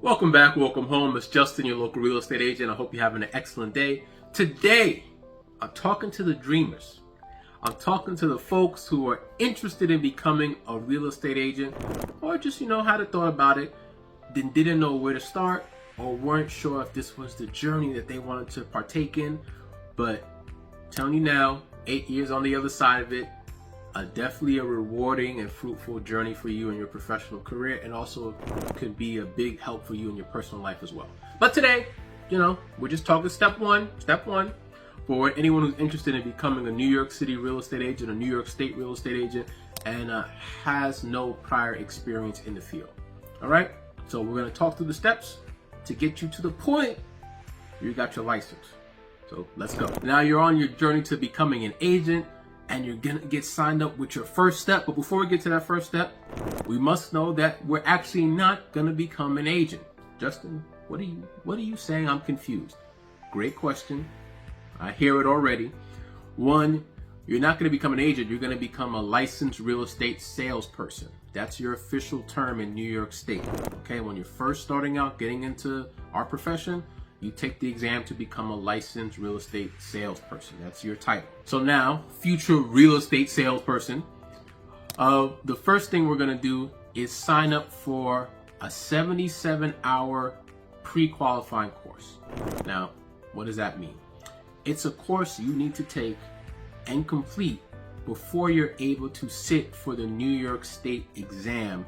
Welcome back, welcome home. It's Justin, your local real estate agent. I hope you're having an excellent day. Today, I'm talking to the dreamers. I'm talking to the folks who are interested in becoming a real estate agent, or just, had a thought about it, then didn't know where to start, or weren't sure if this was the journey that they wanted to partake in. But I'm telling you now, 8 years on the other side of it, definitely a rewarding and fruitful journey for you in your professional career, and also could be a big help for you in your personal life as well. But today, we're just talking step one for anyone who's interested in becoming a New York City real estate agent, a New York State real estate agent, and has no prior experience in the field. All right, so we're going to talk through the steps to get you to the point you got your license. So let's go. Now you're on your journey to becoming an agent, and you're gonna get signed up with your first step. But before we get to that first step, we must know that we're actually not gonna become an agent. Justin, what are you saying? I'm confused. Great question. I hear it already. One, you're not gonna become an agent, you're gonna become a licensed real estate salesperson. That's your official term in New York State. Okay, when you're first starting out getting into our profession, you take the exam to become a licensed real estate salesperson. That's your title. So now, future real estate salesperson, the first thing we're gonna do is sign up for a 77-hour pre-qualifying course. Now, what does that mean? It's a course you need to take and complete before you're able to sit for the New York State exam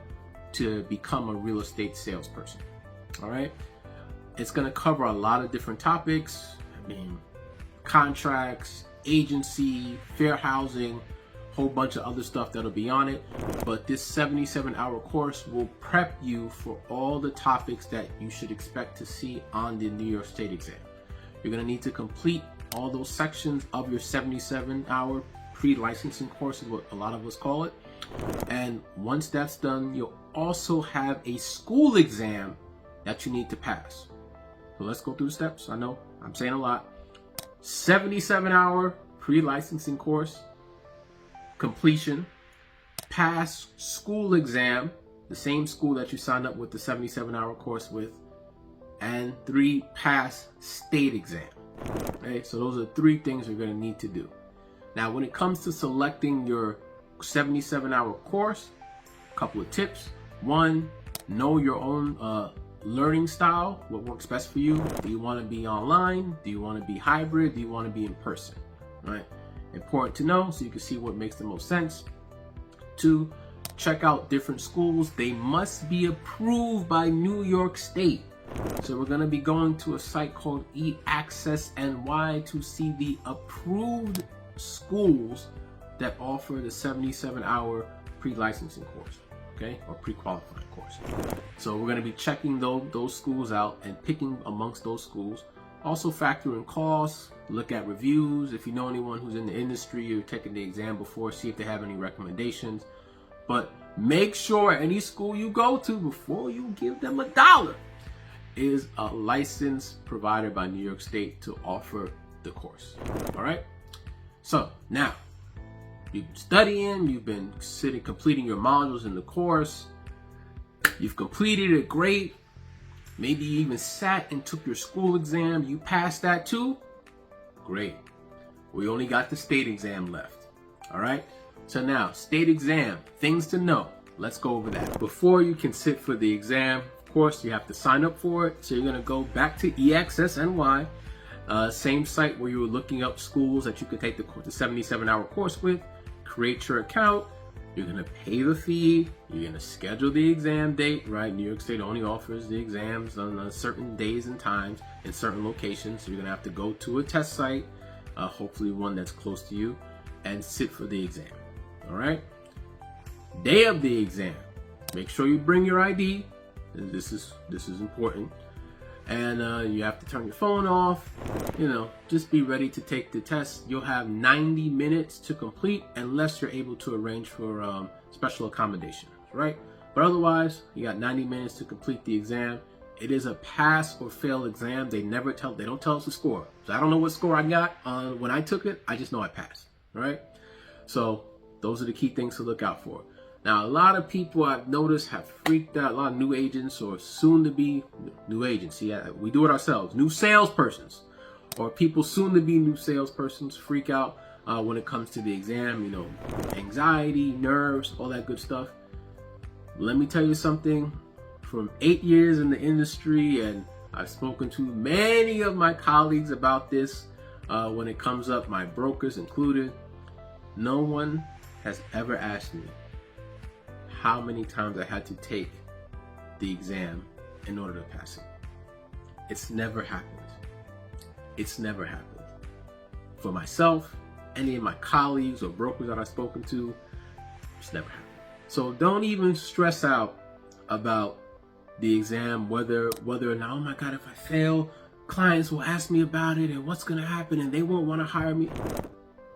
to become a real estate salesperson. All right? It's going to cover a lot of different topics. Contracts, agency, fair housing, whole bunch of other stuff that'll be on it. But this 77-hour course will prep you for all the topics that you should expect to see on the New York State exam. You're going to need to complete all those sections of your 77-hour pre-licensing course, is what a lot of us call it. And once that's done, you'll also have a school exam that you need to pass. So let's go through the steps. I know I'm saying a lot. 77-hour pre-licensing course, completion, pass school exam, the same school that you signed up with the 77-hour course with, and 3, pass state exam. Okay, so those are 3 things you're going to need to do. Now, when it comes to selecting your 77-hour course, a couple of tips. 1, know your own learning style, what works best for you. Do you want to be online? Do you want to be hybrid? Do you want to be in person? All right, important to know so you can see what makes the most sense. 2, check out different schools. They must be approved by New York State. So we're going to be going to a site called eAccess.NY to see the approved schools that offer the 77-hour pre-licensing course. Okay, or pre-qualifying course. So we're going to be checking those schools out and picking amongst those schools. Also factor in costs, look at reviews. If you know anyone who's in the industry or taking the exam before, see if they have any recommendations. But make sure any school you go to, before you give them $1, is a license provided by New York State to offer the course. All right. So now, you've been studying, you've been completing your modules in the course, you've completed it, great. Maybe you even sat and took your school exam, you passed that too, great. We only got the state exam left, all right? So now, state exam, things to know. Let's go over that. Before you can sit for the exam, of course, you have to sign up for it. So you're gonna go back to eAccess.NY, same site where you were looking up schools that you could take the 77-hour course with. Create your account, you're gonna pay the fee, you're gonna schedule the exam date, right? New York State only offers the exams on certain days and times in certain locations. So you're gonna have to go to a test site, hopefully one that's close to you, and sit for the exam, all right? Day of the exam, make sure you bring your ID, this is important. And you have to turn your phone off, just be ready to take the test. You'll have 90 minutes to complete unless you're able to arrange for special accommodations, right? But otherwise, you got 90 minutes to complete the exam. It is a pass or fail exam. They don't tell us the score. So I don't know what score I got when I took it. I just know I passed, right? So those are the key things to look out for. Now, a lot of people I've noticed have freaked out, a lot of new agents or soon to be new agents. Yeah, we do it ourselves. New salespersons or people soon to be new salespersons freak out when it comes to the exam, you know, anxiety, nerves, all that good stuff. Let me tell you something. From 8 years in the industry, and I've spoken to many of my colleagues about this when it comes up, my brokers included, no one has ever asked me how many times I had to take the exam in order to pass it. It's never happened. It's never happened. For myself, any of my colleagues or brokers that I've spoken to, it's never happened. So don't even stress out about the exam, whether or not, oh my God, if I fail, clients will ask me about it and what's gonna happen and they won't want to hire me.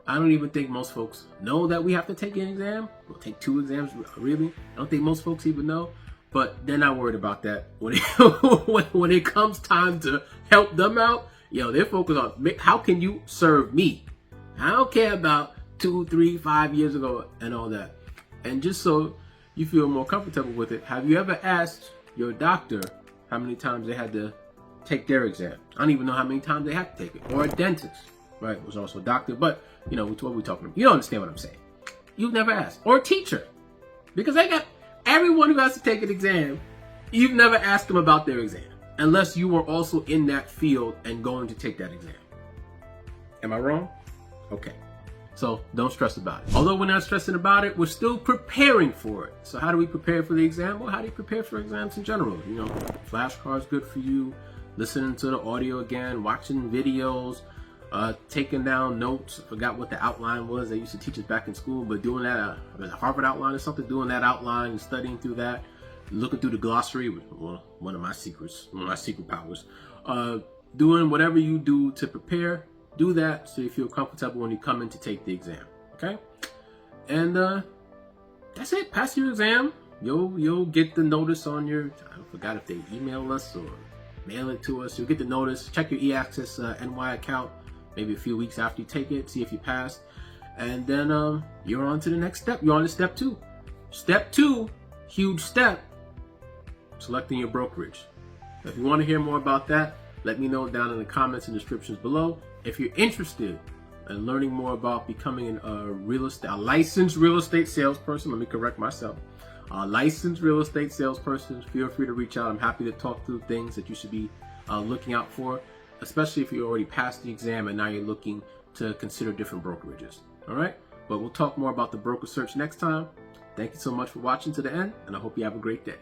I don't even think most folks know that we have to take an exam. We'll take 2 exams, really. I don't think most folks even know, but they're not worried about that. When it comes time to help them out, they're focused on how can you serve me? I don't care about 2, 3, 5 years ago and all that. And just so you feel more comfortable with it, have you ever asked your doctor how many times they had to take their exam? I don't even know how many times they have to take it. Or a dentist, right? Was also a doctor, but what are we talking about? You don't understand what I'm saying. You've never asked. Or a teacher, because I got everyone who has to take an exam. You've never asked them about their exam, unless you were also in that field and going to take that exam. Am I wrong? Okay. So don't stress about it. Although we're not stressing about it, we're still preparing for it. So how do we prepare for the exam? Well, how do you prepare for exams in general? Flashcards good for you. Listening to the audio again, watching videos, taking down notes. I forgot what the outline was. They used to teach us back in school, but doing that, a Harvard outline or something, doing that outline and studying through that, looking through the glossary, one of my secret powers. Doing whatever you do to prepare. Do that so you feel comfortable when you come in to take the exam, okay? And that's it. Pass your exam. You'll get the notice on your, I forgot if they email us or mail it to us. You'll get the notice. Check your eAccess NY account maybe a few weeks after you take it, see if you passed. And then you're on to the next step. You're on to step 2. Step 2, huge step, selecting your brokerage. If you want to hear more about that, let me know down in the comments and descriptions below. If you're interested in learning more about becoming a licensed real estate salesperson, let me correct myself. A licensed real estate salesperson, feel free to reach out. I'm happy to talk through things that you should be looking out for, especially if you already passed the exam and now you're looking to consider different brokerages. All right, but we'll talk more about the broker search next time. Thank you so much for watching to the end, and I hope you have a great day.